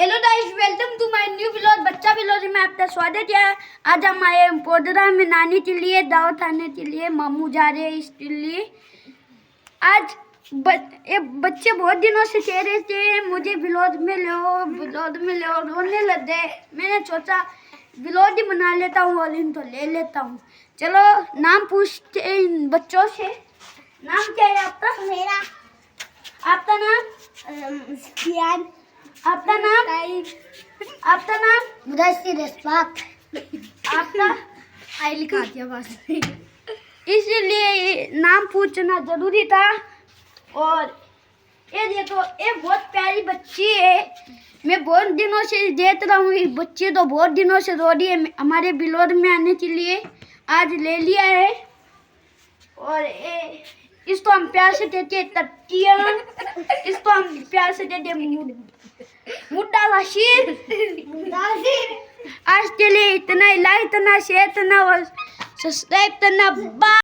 Hello guys, welcome to my new vlog. बच्चा vlog में आपका स्वागत है। आज हम आए पोदरा में नानी के लिए दावत आने के लिए। मामू जा रहे हैं इसके लिए। आज बच्चे बहुत दिनों से कह रहे थे मुझे व्लॉग में लो, रोने लग गए। मैंने सोचा व्लॉग ही बना लेता हूँ और इनको ले लेता हूँ। चलो नाम पूछते हैं इन बच्चों से। नाम क्या है आपका? मेरा आपका नाम? ज्ञान। आपका नाम? आपका नाम? मुदस्सिर इस्फाक। आपका? आई लिखा दिया बस। इसलिए नाम पूछना जरूरी था। और ये देखो, ये बहुत प्यारी बच्ची है। मैं बहुत दिनों से देख रहा हूँ। ये बच्ची तो बहुत दिनों से रो रही है हमारे बिलोर में आने के लिए। आज ले लिया है। और इसको हम प्यार से कहते हैं तटिया। इसको हम प्यार से कहते हैं मुद्दा वाशीर। आज के लिए इतना ही। लाइक करना, शेयर करना और सब्सक्राइब करना। बाय।